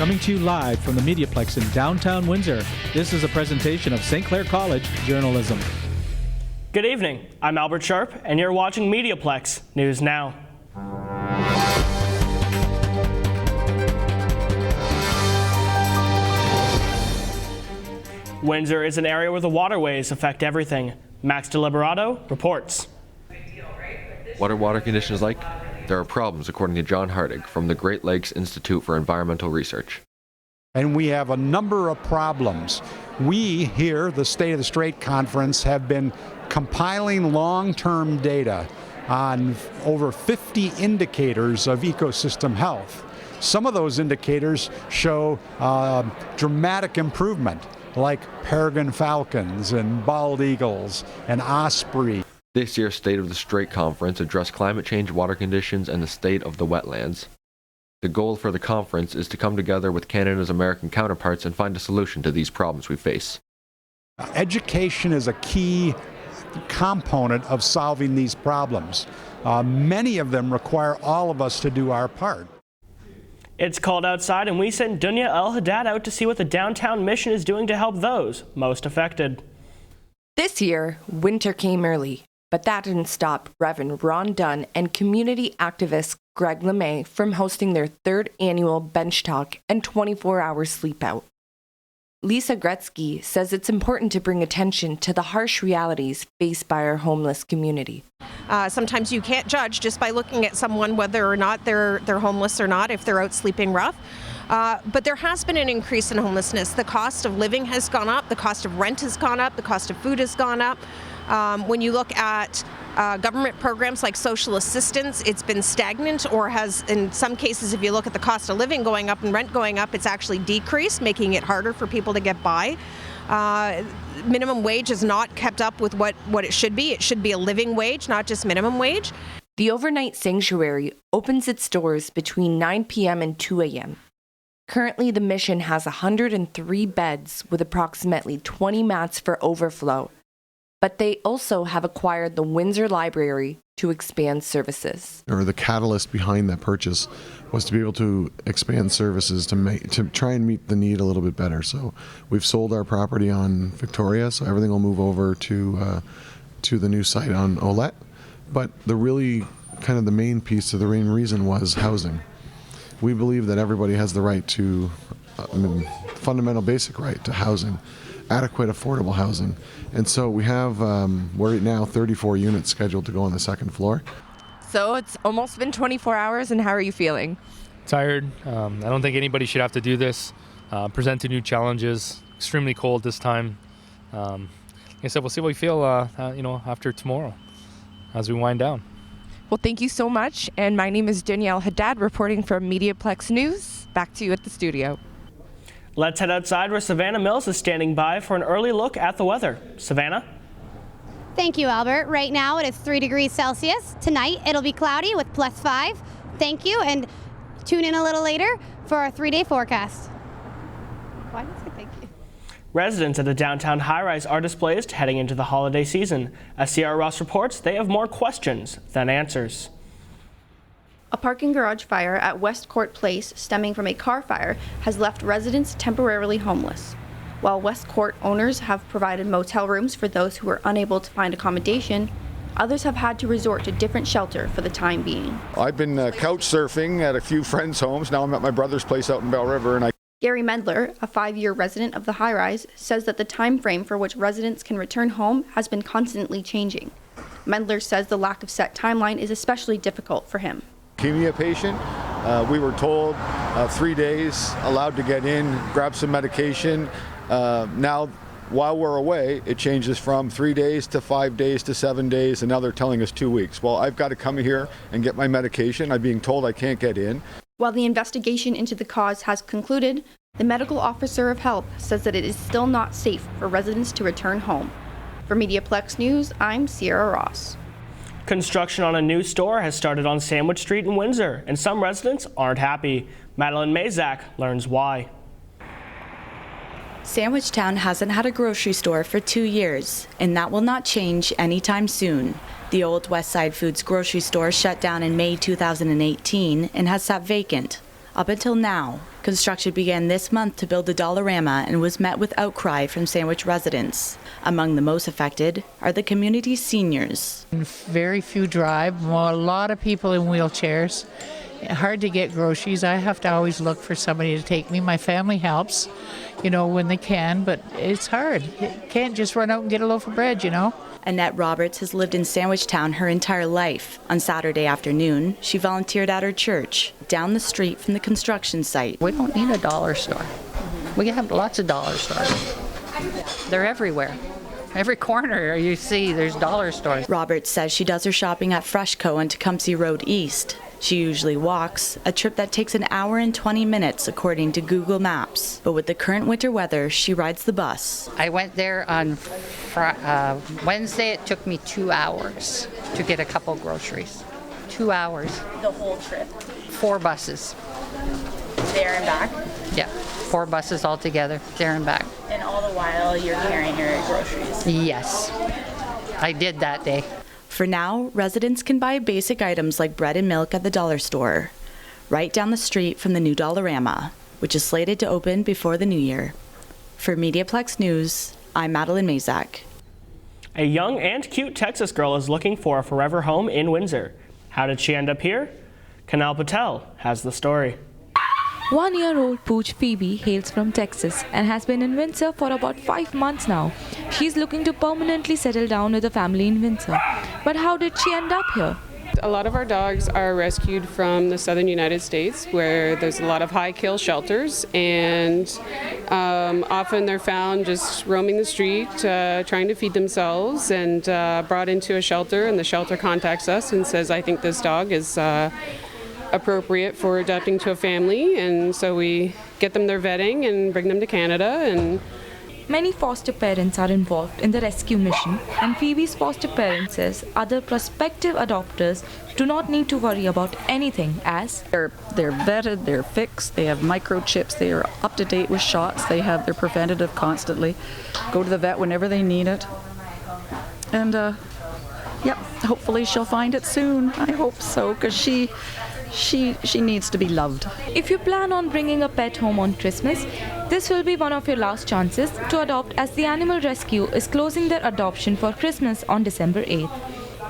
coming to you live from the MediaPlex in downtown Windsor. This is a presentation of St. Clair College Journalism. Good evening. I'm Albert Sharp, and you're watching MediaPlex News Now. Windsor is an area where the waterways affect everything. Max DeLiberato reports. What are water conditions like? There are problems, according to John Hardig from the Great Lakes Institute for Environmental Research. And we have a number of problems. We here, the State of the Strait Conference, have been compiling long-term data on over 50 indicators of ecosystem health. Some of those indicators show dramatic improvement, like peregrine falcons and bald eagles and osprey. This year's State of the Strait Conference addressed climate change, water conditions, and the state of the wetlands. The goal for the conference is to come together with Canada's American counterparts and find a solution to these problems we face. Education is a key component of solving these problems. Many of them require all of us to do our part. It's cold outside, and we sent Dunya El-Haddad out to see what the downtown mission is doing to help those most affected. This year, winter came early, but that didn't stop Reverend Ron Dunn and community activist Greg LeMay from hosting their third annual Bench Talk and 24-hour sleep out. Lisa Gretzky says it's important to bring attention to the harsh realities faced by our homeless community. Sometimes you can't judge just by looking at someone whether or not they're homeless or not, if they're out sleeping rough. But there has been an increase in homelessness. The cost of living has gone up, the cost of rent has gone up, the cost of food has gone up. When you look at government programs like social assistance, it's been stagnant or has, in some cases, if you look at the cost of living going up and rent going up, it's actually decreased, making it harder for people to get by. Minimum wage is not kept up with what it should be. It should be a living wage, not just minimum wage. The overnight sanctuary opens its doors between 9 p.m. and 2 a.m. Currently, the mission has 103 beds with approximately 20 mats for overflow. But they also have acquired the Windsor Library to expand services. Or the catalyst behind that purchase was to be able to expand services to try and meet the need a little bit better. So we've sold our property on Victoria, so everything will move over to the new site on Olette. But the really kind of the main piece of the main reason was housing. We believe that everybody has the right to, fundamental basic right to housing, adequate, affordable housing. And so we have, we're right now 34 units scheduled to go on the second floor. So it's almost been 24 hours, and how are you feeling? Tired. I don't think anybody should have to do this. Presenting new challenges. Extremely cold this time. Like I said, we'll see what we feel, after tomorrow as we wind down. Well, thank you so much. And my name is Dunya El-Haddad, reporting from MediaPlex News. Back to you at the studio. Let's head outside where Savannah Mills is standing by for an early look at the weather. Savannah? Thank you, Albert. Right now it is 3 degrees Celsius. Tonight it'll be cloudy with +5. Thank you, and tune in a little later for our 3-day forecast. Why did I say thank you? Residents at a downtown high-rise are displaced heading into the holiday season. As Sierra Ross reports, they have more questions than answers. A parking garage fire at West Court Place stemming from a car fire has left residents temporarily homeless. While West Court owners have provided motel rooms for those who are unable to find accommodation, others have had to resort to different shelter for the time being. I've been couch surfing at a few friends' homes. Now I'm at my brother's place out in Bell River. Gary Mendler, a 5-year resident of the high-rise, says that the time frame for which residents can return home has been constantly changing. Mendler says the lack of set timeline is especially difficult for him. Leukemia patient. We were told 3 days, allowed to get in, grab some medication. Now, while we're away, it changes from 3 days to 5 days to 7 days, and now they're telling us 2 weeks. Well, I've got to come here and get my medication. I'm being told I can't get in. While the investigation into the cause has concluded, the medical officer of health says that it is still not safe for residents to return home. For MediaPlex News, I'm Sierra Ross. Construction on a new store has started on Sandwich Street in Windsor, and some residents aren't happy. Madeline Mazak learns why. Sandwichtown hasn't had a grocery store for 2 years, and that will not change anytime soon. The old Westside Foods grocery store shut down in May 2018 and has sat vacant. Up until now, Construction began this month to build the Dollarama and was met with outcry from Sandwich residents. Among the most affected are the community's seniors. Very few drive, a lot of people in wheelchairs. Hard to get groceries. I have to always look for somebody to take me. My family helps, when they can, but it's hard. You can't just run out and get a loaf of bread, Annette Roberts has lived in Sandwich Town her entire life. On Saturday afternoon, she volunteered at her church, down the street from the construction site. We don't need a dollar store. We have lots of dollar stores. They're everywhere. Every corner you see, there's dollar stores. Roberts says she does her shopping at Freshco on Tecumseh Road East. She usually walks, a trip that takes an hour and 20 minutes according to Google Maps. But with the current winter weather, she rides the bus. I went there on Wednesday. It took me 2 hours to get a couple groceries. 2 hours. The whole trip? 4 buses. There and back? Yeah, 4 buses altogether, there and back. And all the while you're carrying your groceries? Yes, I did that day. For now, residents can buy basic items like bread and milk at the dollar store, right down the street from the new Dollarama, which is slated to open before the new year. For MediaPlex News, I'm Madeline Mazak. A young and cute Texas girl is looking for a forever home in Windsor. How did she end up here? Kanal Patel has the story. 1-year-old Pooch Phoebe hails from Texas and has been in Windsor for about 5 months now. She's looking to permanently settle down with a family in Windsor. But how did she end up here? A lot of our dogs are rescued from the southern United States, where there's a lot of high kill shelters, and often they're found just roaming the street, trying to feed themselves, and brought into a shelter, and the shelter contacts us and says, I think this dog is appropriate for adopting to a family, and so we get them their vetting and bring them to Canada. And many foster parents are involved in the rescue mission, and Phoebe's foster parents says other prospective adopters do not need to worry about anything, as they're vetted, they're fixed, they have microchips, they are up to date with shots, they have their preventative constantly, go to the vet whenever they need it, and hopefully she'll find it soon. I hope so, because she needs to be loved. If you plan on bringing a pet home on Christmas, this will be one of your last chances to adopt, as the Animal Rescue is closing their adoption for Christmas on December 8th.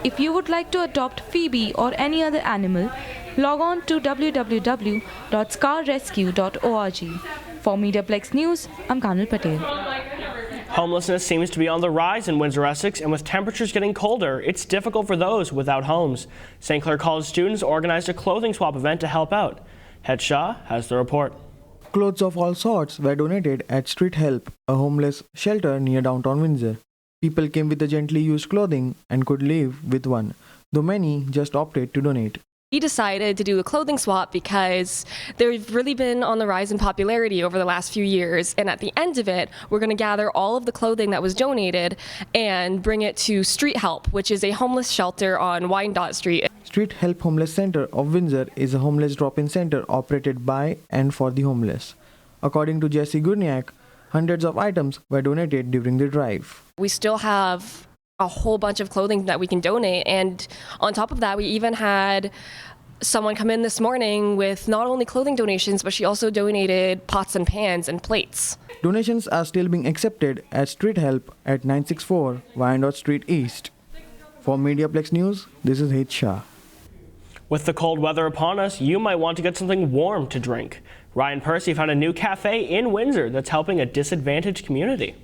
If you would like to adopt Phoebe or any other animal, log on to www.scarrescue.org. For MediaPlex News, I'm Kanal Patel. Homelessness seems to be on the rise in Windsor, Essex, and with temperatures getting colder, it's difficult for those without homes. St. Clair College students organized a clothing swap event to help out. Head Shah has the report. Clothes of all sorts were donated at Street Help, a homeless shelter near downtown Windsor. People came with the gently used clothing and could leave with one, though many just opted to donate. We decided to do a clothing swap because they've really been on the rise in popularity over the last few years, and at the end of it, we're going to gather all of the clothing that was donated and bring it to Street Help, which is a homeless shelter on Wyandotte Street. Street Help Homeless Center of Windsor is a homeless drop-in center operated by and for the homeless. According to Jesse Gurniak, hundreds of items were donated during the drive. We still have a whole bunch of clothing that we can donate, and on top of that, we even had someone come in this morning with not only clothing donations, but she also donated pots and pans and plates. Donations are still being accepted at Street Help at 964 Wyandotte Street East. For MediaPlex News, this is Head Shah. With the cold weather upon us, you might want to get something warm to drink. Ryan Percy found a new cafe in Windsor that's helping a disadvantaged community.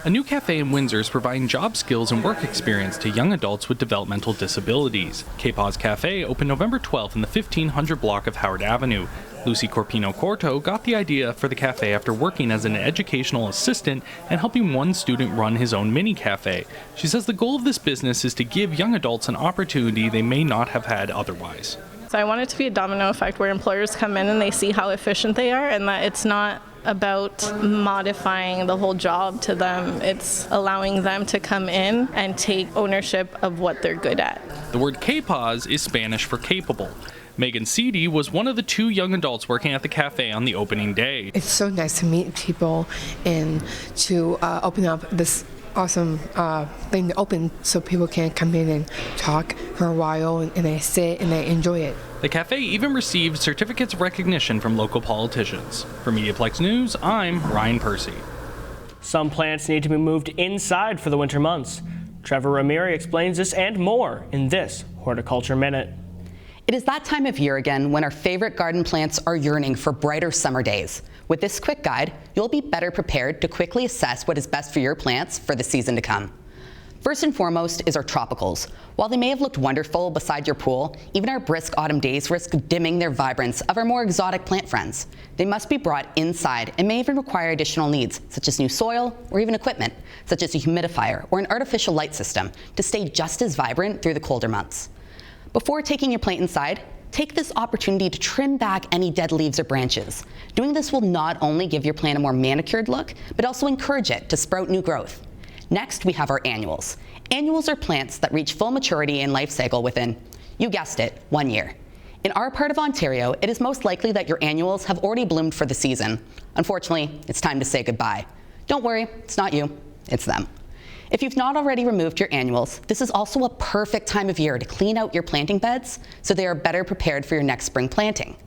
A new cafe in Windsor is providing job skills and work experience to young adults with developmental disabilities. K-Paw's Cafe opened November 12th in the 1500 block of Howard Avenue. Lucy Corpino-Corto got the idea for the cafe after working as an educational assistant and helping one student run his own mini cafe. She says the goal of this business is to give young adults an opportunity they may not have had otherwise. So I want it to be a domino effect where employers come in and they see how efficient they are, and that it's not about modifying the whole job to them. It's allowing them to come in and take ownership of what they're good at. The word K-Paws is Spanish for capable. Megan Seedy was one of the 2 young adults working at the cafe on the opening day. It's so nice to meet people and to open up this awesome thing to open so people can come in and talk for a while, and they sit and they enjoy it. The cafe even received certificates of recognition from local politicians. For MediaPlex News, I'm Ryan Percy. Some plants need to be moved inside for the winter months. Trevor Ramirez explains this and more in this Horticulture Minute. It is that time of year again when our favorite garden plants are yearning for brighter summer days. With this quick guide, you'll be better prepared to quickly assess what is best for your plants for the season to come. First and foremost is our tropicals. While they may have looked wonderful beside your pool, even our brisk autumn days risk dimming their vibrance of our more exotic plant friends. They must be brought inside and may even require additional needs, such as new soil or even equipment, such as a humidifier or an artificial light system, to stay just as vibrant through the colder months. Before taking your plant inside, take this opportunity to trim back any dead leaves or branches. Doing this will not only give your plant a more manicured look, but also encourage it to sprout new growth. Next, we have our annuals. Annuals are plants that reach full maturity and life cycle within, you guessed it, 1 year. In our part of Ontario, it is most likely that your annuals have already bloomed for the season. Unfortunately, it's time to say goodbye. Don't worry, it's not you, it's them. If you've not already removed your annuals, this is also a perfect time of year to clean out your planting beds so they are better prepared for your next spring planting.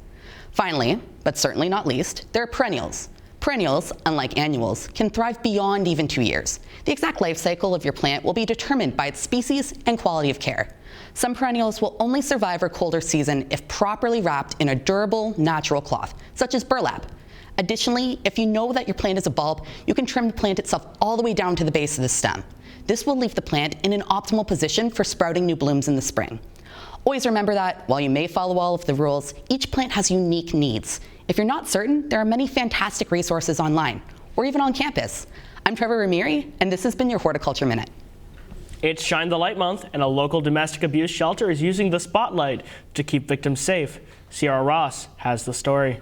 Finally, but certainly not least, there are perennials. Perennials, unlike annuals, can thrive beyond even 2 years. The exact life cycle of your plant will be determined by its species and quality of care. Some perennials will only survive our colder season if properly wrapped in a durable, natural cloth, such as burlap. Additionally, if you know that your plant is a bulb, you can trim the plant itself all the way down to the base of the stem. This will leave the plant in an optimal position for sprouting new blooms in the spring. Always remember that, while you may follow all of the rules, each plant has unique needs. If you're not certain, there are many fantastic resources online, or even on campus. I'm Trevor Ramirez, and this has been your Horticulture Minute. It's Shine the Light Month, and a local domestic abuse shelter is using the spotlight to keep victims safe. Sierra Ross has the story.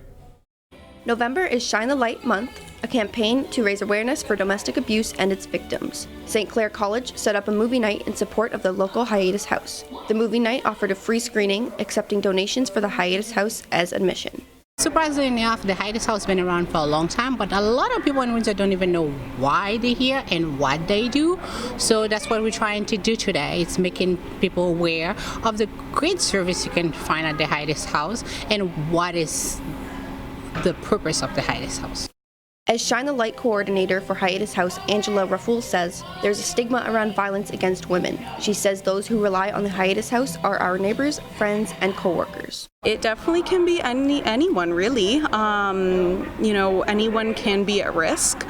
November is Shine the Light Month, a campaign to raise awareness for domestic abuse and its victims. St. Clair College set up a movie night in support of the local Hiatus House. The movie night offered a free screening, accepting donations for the Hiatus House as admission. Surprisingly enough, the Hiatus House has been around for a long time, but a lot of people in Windsor don't even know why they're here and what they do. So that's what we're trying to do today. It's making people aware of the great service you can find at the Hiatus House and what is the purpose of the Hiatus House. As Shine the Light coordinator for Hiatus House, Angela Rafoul says, there's a stigma around violence against women. She says those who rely on the Hiatus House are our neighbors, friends, and co-workers. It definitely can be anyone, really. Anyone can be at risk.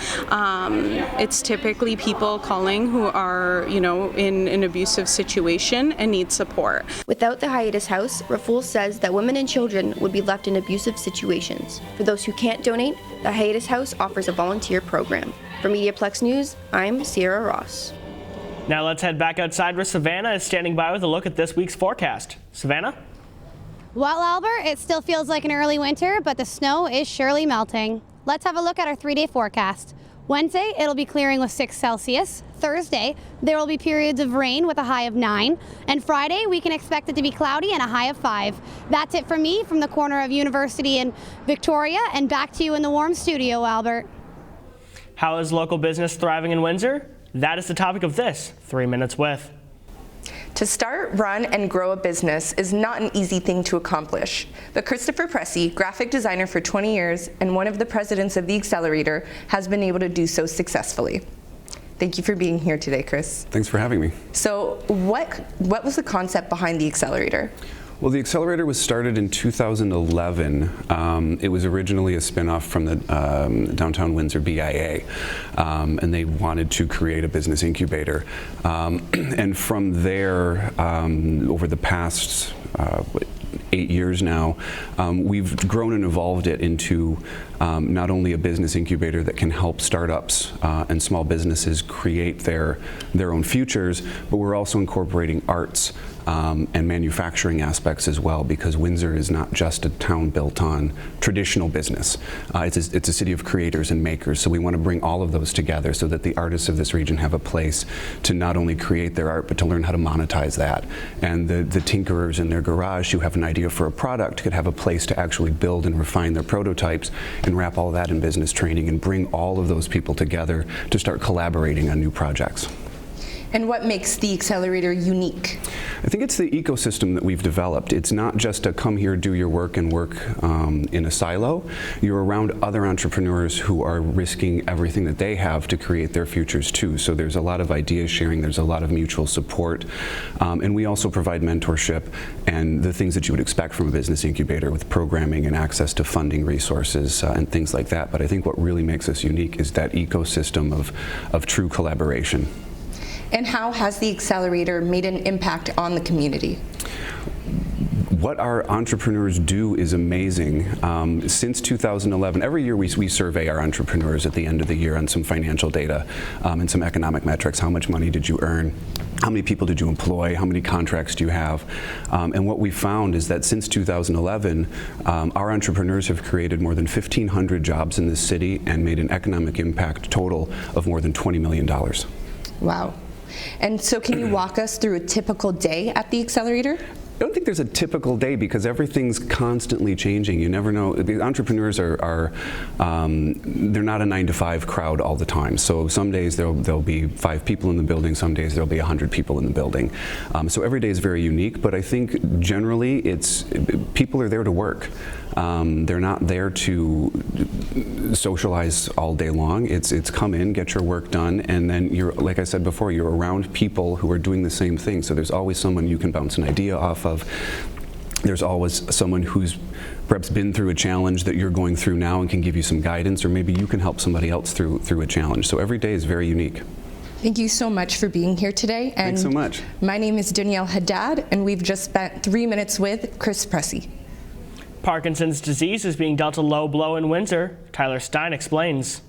It's typically people calling who are, in an abusive situation and need support. Without the Hiatus House, Rafoul says that women and children would be left in abusive situations. For those who can't donate, the Hiatus House offers a volunteer program. For MediaPlex News, I'm Sierra Ross. Now let's head back outside where Savannah is standing by with a look at this week's forecast. Savannah? Well, Albert, it still feels like an early winter, but the snow is surely melting. Let's have a look at our 3-day forecast. Wednesday, it'll be clearing with 6 Celsius. Thursday, there will be periods of rain with a high of 9. And Friday, we can expect it to be cloudy and a high of 5. That's it for me from the corner of University and Victoria, and back to you in the warm studio, Albert. How is local business thriving in Windsor? That is the topic of this 3 Minutes With. To start, run, and grow a business is not an easy thing to accomplish. But Christopher Pressey, graphic designer for 20 years and one of the presidents of the Accelerator, has been able to do so successfully. Thank you for being here today, Chris. Thanks for having me. So what was the concept behind the Accelerator? Well, the Accelerator was started in 2011. It was originally a spin-off from the Downtown Windsor BIA, and they wanted to create a business incubator. And from there, over the past 8 years now, we've grown and evolved it into not only a business incubator that can help startups and small businesses create their own futures, but we're also incorporating arts and manufacturing aspects as well, because Windsor is not just a town built on traditional business. It's a city of creators and makers, so we want to bring all of those together so that the artists of this region have a place to not only create their art, but to learn how to monetize that. And the tinkerers in their garage who have an idea idea for a product could have a place to actually build and refine their prototypes and wrap all that in business training and bring all of those people together to start collaborating on new projects. And what makes the accelerator unique? I think it's the ecosystem that we've developed. It's not just a come here, do your work, and work in a silo. You're around other entrepreneurs who are risking everything that they have to create their futures too. So there's a lot of idea sharing, there's a lot of mutual support, and we also provide mentorship and the things that you would expect from a business incubator with programming and access to funding resources and things like that. But I think what really makes us unique is that ecosystem of true collaboration. And how has the accelerator made an impact on the community? What our entrepreneurs do is amazing. Since 2011, every year we survey our entrepreneurs at the end of the year on some financial data and some economic metrics. How much money did you earn? How many people did you employ? How many contracts do you have? And what we found is that since 2011, our entrepreneurs have created more than 1,500 jobs in this city and made an economic impact total of more than $20 million. Wow. And so can you walk us through a typical day at the accelerator? I don't think there's a typical day because everything's constantly changing. You never know. The entrepreneurs they're not a 9-to-5 crowd all the time. So some days there'll be 5 people in the building, some days there'll be 100 people in the building. So every day is very unique, but I think generally people are there to work. They're not there to socialize all day long. It's come in, get your work done, and then you're, like I said before, you're around people who are doing the same thing. So there's always someone you can bounce an idea off of. There's always someone who's perhaps been through a challenge that you're going through now and can give you some guidance, or maybe you can help somebody else through a challenge. So every day is very unique. Thank you so much for being here today. And thanks so much. My name is Danielle Haddad, and we've just spent 3 minutes with Chris Pressey. Parkinson's disease is being dealt a low blow in Windsor. Tyler Stein explains.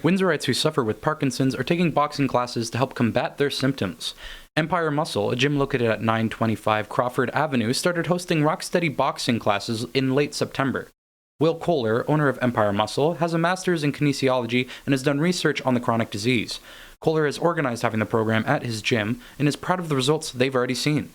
Windsorites who suffer with Parkinson's are taking boxing classes to help combat their symptoms. Empire Muscle, a gym located at 925 Crawford Avenue, started hosting rocksteady boxing classes in late September. Will Kohler, owner of Empire Muscle, has a master's in kinesiology and has done research on the chronic disease. Kohler has organized having the program at his gym and is proud of the results they've already seen.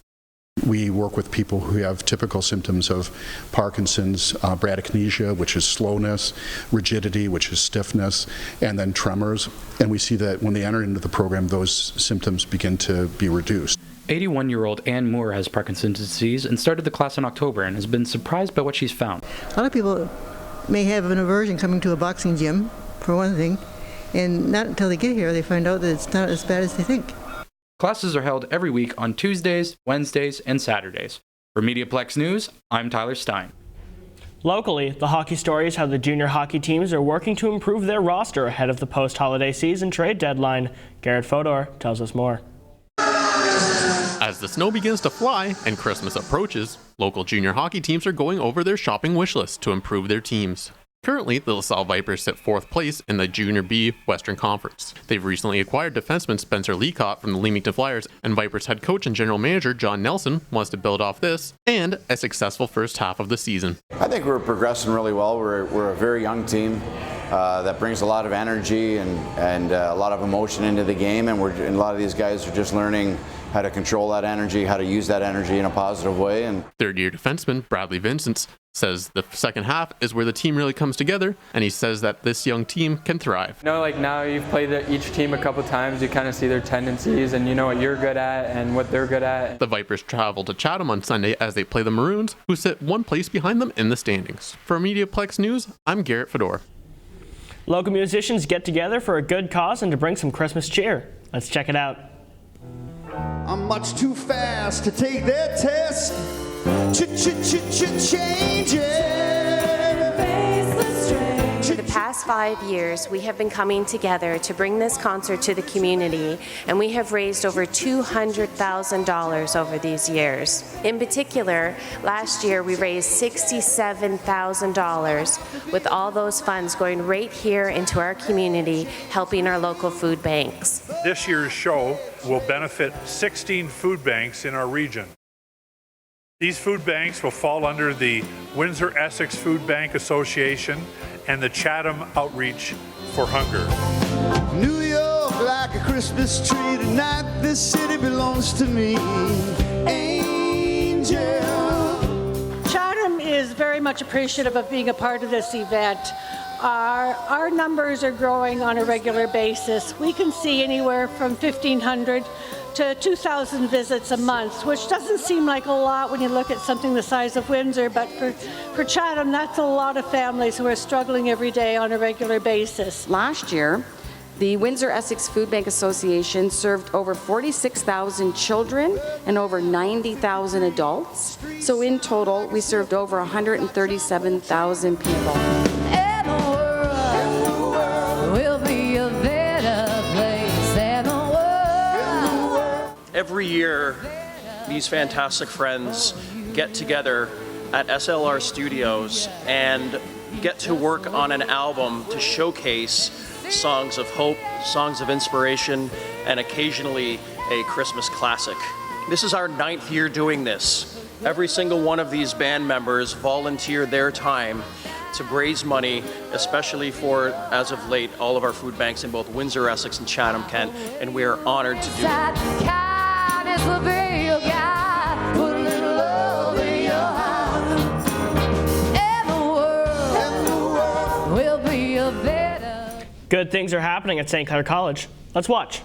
We work with people who have typical symptoms of Parkinson's, bradykinesia, which is slowness, rigidity, which is stiffness, and then tremors. And we see that when they enter into the program, those symptoms begin to be reduced. 81-year-old Ann Moore has Parkinson's disease and started the class in October and has been surprised by what she's found. A lot of people may have an aversion coming to a boxing gym, for one thing, and not until they get here they find out that it's not as bad as they think. Classes are held every week on Tuesdays, Wednesdays, and Saturdays. For MediaPlex News, I'm Tyler Stein. Locally, the hockey story is how the junior hockey teams are working to improve their roster ahead of the post-holiday season trade deadline. Garrett Fodor tells us more. As the snow begins to fly and Christmas approaches, local junior hockey teams are going over their shopping wish list to improve their teams. Currently, the LaSalle Vipers sit 4th place in the Junior B Western Conference. They've recently acquired defenseman Spencer Leacott from the Leamington Flyers, and Vipers head coach and general manager John Nelson wants to build off this and a successful first half of the season. I think we're progressing really well. We're a very young team that brings a lot of energy and a lot of emotion into the game, and a lot of these guys are just learning how to control that energy, how to use that energy in a positive way. And third-year defenseman Bradley Vincent says the second half is where the team really comes together, and he says that this young team can thrive. You know, like now you've played each team a couple times, you kind of see their tendencies and you know what you're good at and what they're good at. The Vipers travel to Chatham on Sunday as they play the Maroons, who sit one place behind them in the standings. For MediaPlex News, I'm Garrett Fodor. Local musicians get together for a good cause and to bring some Christmas cheer. Let's check it out. I'm much too fast to take their test. Change For the past 5 years, we have been coming together to bring this concert to the community, and we have raised over $200,000 over these years. In particular, last year we raised $67,000, with all those funds going right here into our community, helping our local food banks. This year's show will benefit 16 food banks in our region. These food banks will fall under the Windsor-Essex Food Bank Association and the Chatham Outreach for Hunger. New York like a Christmas Christmas tree tonight. This city belongs to me. Angel. Chatham is very much appreciative of being a part of this event. Our numbers are growing on a regular basis. We can see anywhere from 1,500 to 2,000 visits a month, which doesn't seem like a lot when you look at something the size of Windsor, but for Chatham, that's a lot of families who are struggling every day on a regular basis. Last year, the Windsor-Essex Food Bank Association served over 46,000 children and over 90,000 adults. So in total, we served over 137,000 people. Every year, these fantastic friends get together at SLR Studios and get to work on an album to showcase songs of hope, songs of inspiration, and occasionally a Christmas classic. This is our 9th year doing this. Every single one of these band members volunteer their time to raise money, especially for, as of late, all of our food banks in both Windsor, Essex, and Chatham, Kent, and we are honored to do it. Good things are happening at St. Clair College. Let's watch.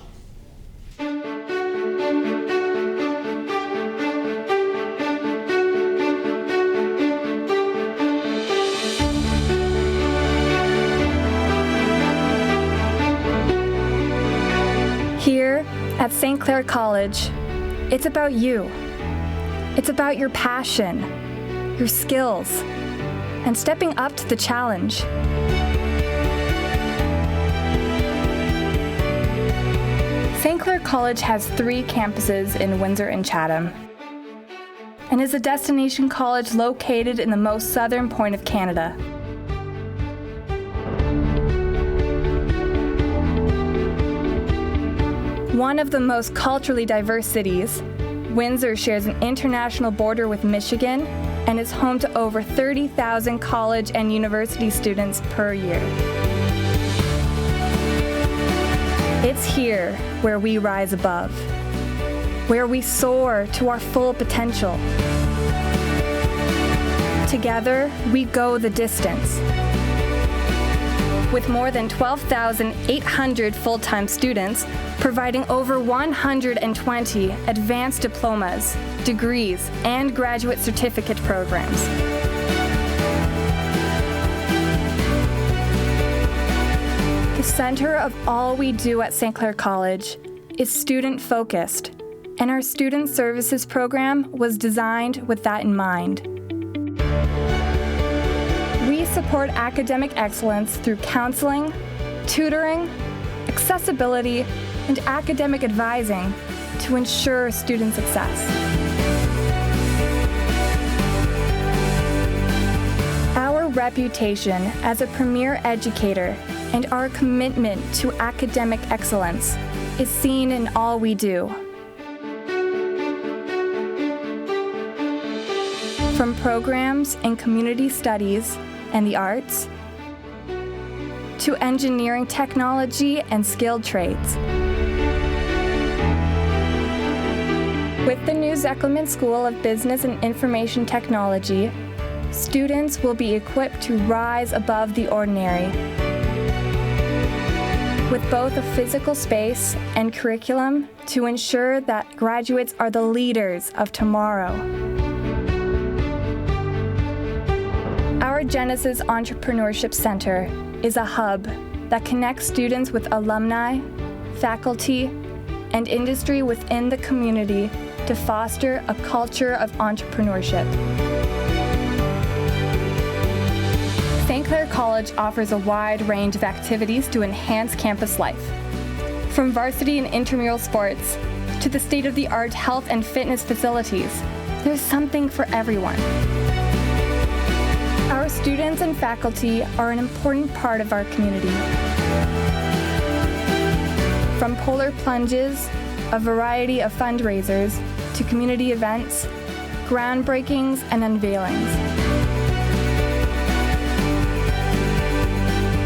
Here at St. Clair College, it's about you. It's about your passion, your skills, and stepping up to the challenge. St. Clair College has 3 campuses in Windsor and Chatham, and is a destination college located in the most southern point of Canada. One of the most culturally diverse cities, Windsor shares an international border with Michigan and is home to over 30,000 college and university students per year. It's here where we rise above, where we soar to our full potential. Together, we go the distance. With more than 12,800 full-time students, providing over 120 advanced diplomas, degrees, and graduate certificate programs. The center of all we do at St. Clair College is student-focused, and our Student Services program was designed with that in mind. We support academic excellence through counseling, tutoring, accessibility, and academic advising to ensure student success. Our reputation as a premier educator and our commitment to academic excellence is seen in all we do. From programs in community studies and the arts, to engineering technology and skilled trades. With the new Zekelman School of Business and Information Technology, students will be equipped to rise above the ordinary. With both a physical space and curriculum to ensure that graduates are the leaders of tomorrow. Our Genesis Entrepreneurship Center is a hub that connects students with alumni, faculty, and industry within the community to foster a culture of entrepreneurship. St. Clair College offers a wide range of activities to enhance campus life. From varsity and intramural sports to the state-of-the-art health and fitness facilities, there's something for everyone. Our students and faculty are an important part of our community. From polar plunges, a variety of fundraisers, to community events, groundbreakings, and unveilings.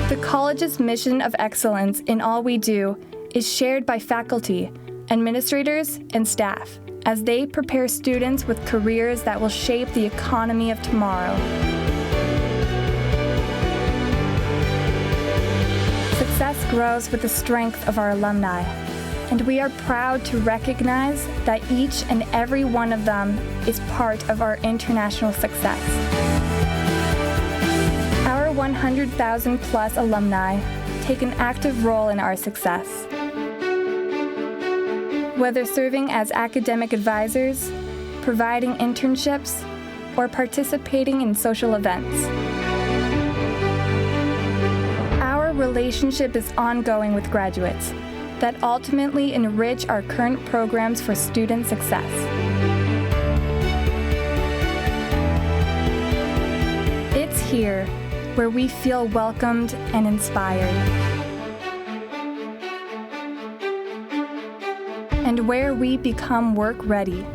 The college's mission of excellence in all we do is shared by faculty, administrators, and staff as they prepare students with careers that will shape the economy of tomorrow. Success grows with the strength of our alumni, and we are proud to recognize that each and every one of them is part of our international success. Our 100,000 plus alumni take an active role in our success. Whether serving as academic advisors, providing internships, or participating in social events. Our relationship is ongoing with graduates that ultimately enrich our current programs for student success. It's here where we feel welcomed and inspired. And where we become work ready.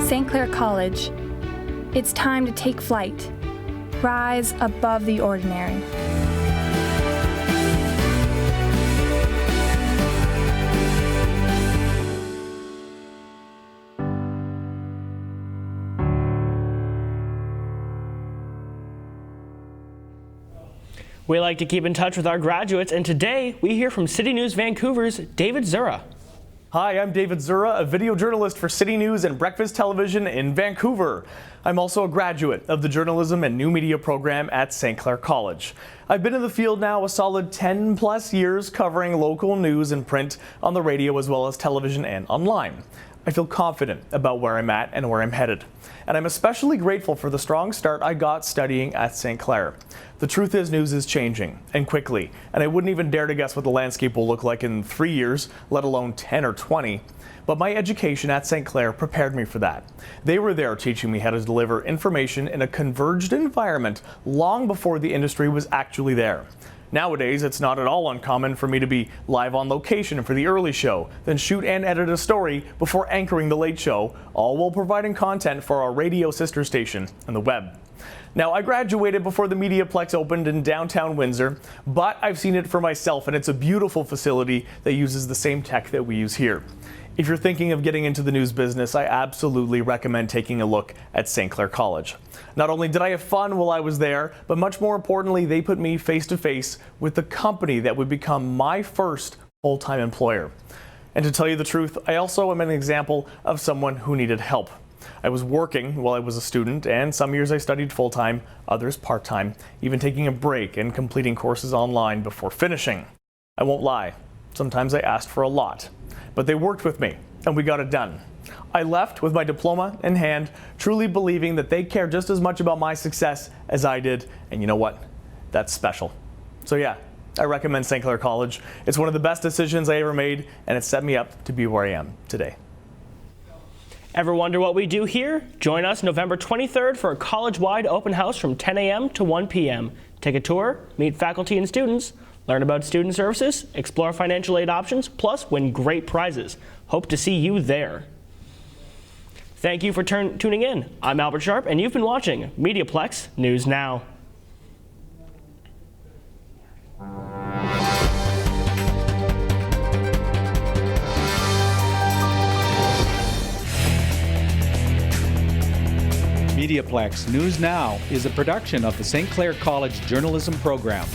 St. Clair College. It's time to take flight. Rise above the ordinary. We like to keep in touch with our graduates, and today we hear from City News Vancouver's David Zura. Hi, I'm David Zura, a video journalist for City News and Breakfast Television in Vancouver. I'm also a graduate of the Journalism and New Media program at St. Clair College. I've been in the field now a solid 10 plus years covering local news and print on the radio as well as television and online. I feel confident about where I'm at and where I'm headed. And I'm especially grateful for the strong start I got studying at St. Clair. The truth is, news is changing, and quickly, and I wouldn't even dare to guess what the landscape will look like in 3 years, let alone 10 or 20. But my education at St. Clair prepared me for that. They were there teaching me how to deliver information in a converged environment long before the industry was actually there. Nowadays, it's not at all uncommon for me to be live on location for the early show, then shoot and edit a story before anchoring the late show, all while providing content for our radio sister station and the web. Now, I graduated before the MediaPlex opened in downtown Windsor, but I've seen it for myself, and it's a beautiful facility that uses the same tech that we use here. If you're thinking of getting into the news business, I absolutely recommend taking a look at St. Clair College. Not only did I have fun while I was there, but much more importantly, they put me face to face with the company that would become my first full-time employer. And to tell you the truth, I also am an example of someone who needed help. I was working while I was a student, and some years I studied full-time, others part-time, even taking a break and completing courses online before finishing. I won't lie, sometimes I asked for a lot. But they worked with me, and we got it done. I left with my diploma in hand, truly believing that they care just as much about my success as I did, and you know what? That's special. So yeah, I recommend St. Clair College. It's one of the best decisions I ever made, and it set me up to be where I am today. Ever wonder what we do here? Join us November 23rd for a college-wide open house from 10 a.m. to 1 p.m. Take a tour, meet faculty and students, learn about student services, explore financial aid options, plus win great prizes. Hope to see you there. Thank you for tuning in. I'm Albert Sharp, and you've been watching MediaPlex News Now. MediaPlex News Now is a production of the St. Clair College Journalism Program.